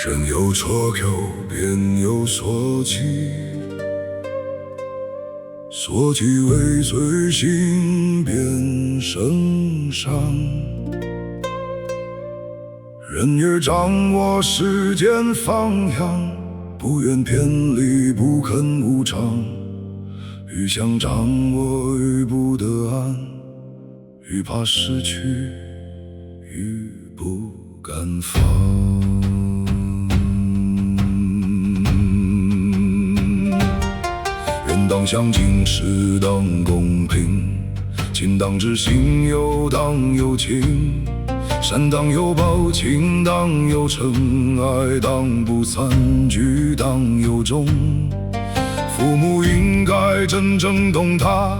人有错口，便有所起，所起为随心便生伤。人也掌握世间方向，不愿偏离，不肯无常。愈想掌握，愈不得安，愈怕失去，愈不敢放。人当相敬，事当公平，亲当知心，友当有情，善当有报，情当有诚，爱当不散，聚当有终。父母应该真正懂他，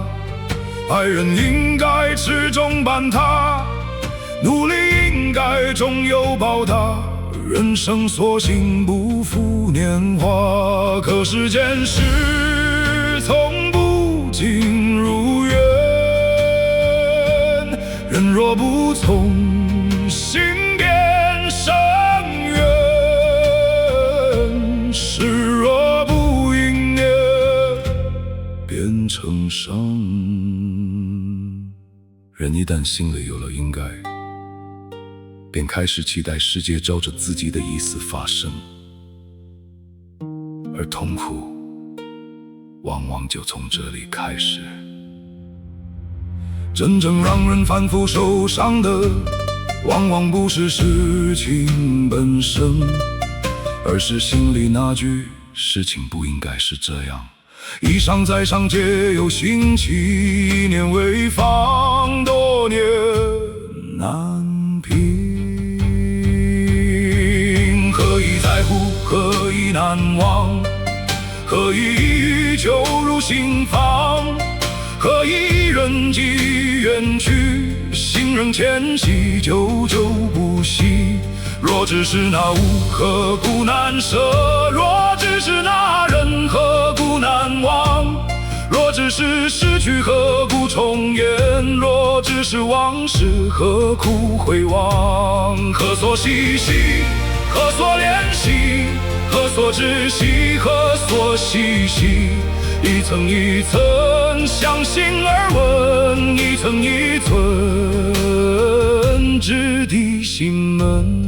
爱人应该始终伴他，努力应该终有报答。人生所幸不负年华，可世间事从不尽如愿。人若不从心便生怨，事若不应验变成伤。人一旦心里有了应该，便开始期待世界照着自己的意思发生，而痛苦往往就从这里开始。真正让人反复受伤的，往往不是事情本身，而是心里那句事情不应该是这样。一上再上，皆有新奇，一念为放，多年难平。何以在乎，何以难忘，何以一语就入心房，何以人迹远去，心仍牵系，久久不息。若只是那物，何故难舍？若只是那人，何故难忘？若只是失去，何故重演？若只是往事，何苦回望？何所嬉戏，何所怜惜，何所知悉，何所细细？一层一层相信而问，一层一寸直抵心门。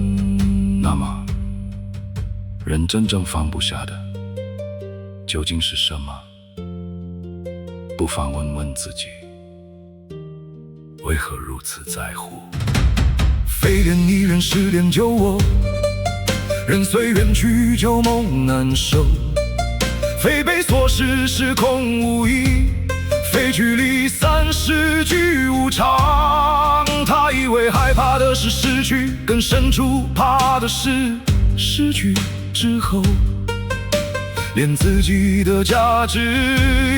那么人真正放不下的究竟是什么？不妨问问自己，为何如此在乎？非恋一人，是恋旧我，人随远去，旧梦难收。非悲所失，是空无意，非聚离散，是聚无常。他以为害怕的是失去，更深处怕的是失去之后，连自己的价值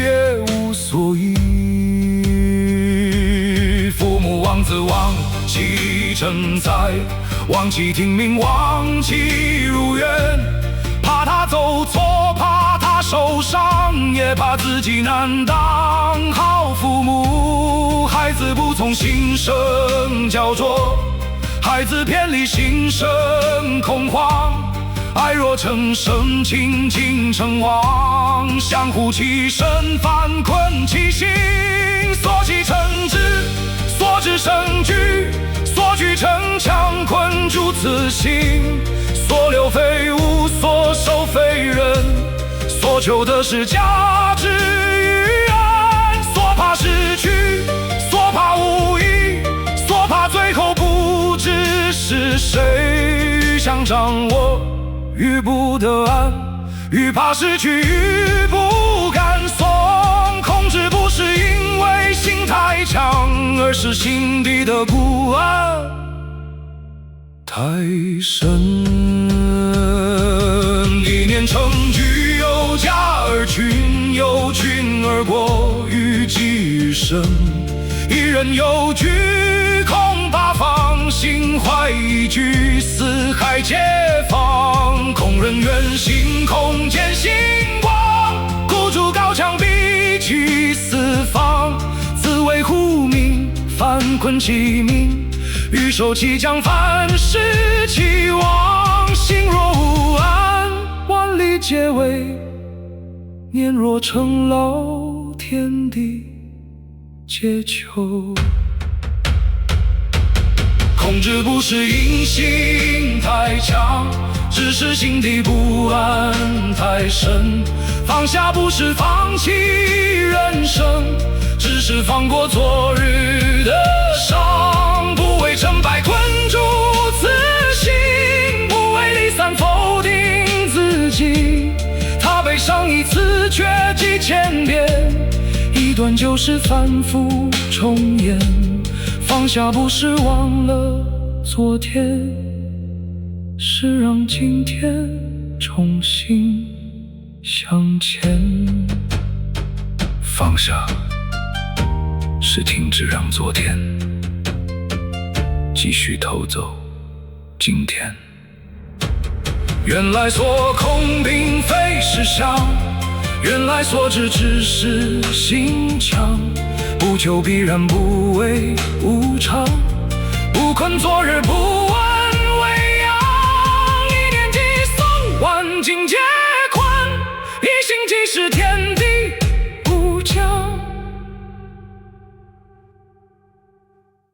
也无所依。父母望子忘其成才，忘其听命，忘其如愿，怕他走错，怕他受伤，也怕自己难当好父母。孩子不从心生焦灼，孩子偏离心生恐慌。爱若成生，亲情成亡，相互其身，反困其心。所起成之，所至成局，所居成强，困住此心。所留非物，所守非人，所求的是价值与爱。所怕失去，所怕无益，所怕最后不知是谁。愈想掌握，愈不得安，愈怕失去，愈不敢松。控制不是因为心太强，而是心底的不安太深。一念成局，有家而群，有群而过，于己余生。一人有局，空八方，心怀一句，四海皆放。空人远行，空见星光，孤筑高墙，避其四方。自为护民，反困其民，欲守其疆，反失其望。心若无结尾。年若成老，天地皆秋。控制不是隐性太强，只是心底不安太深。放下不是放弃人生，只是放过昨日的伤。不为成败困住自信，不为离散否定自己。他悲伤一次却几千遍，一段就是反复重演。放下不是忘了昨天，是让今天重新向前。放下是停止让昨天继续偷走今天。原来所恐并非实相，原来所知只是心墙。不求必然，不畏无常，不困昨日，不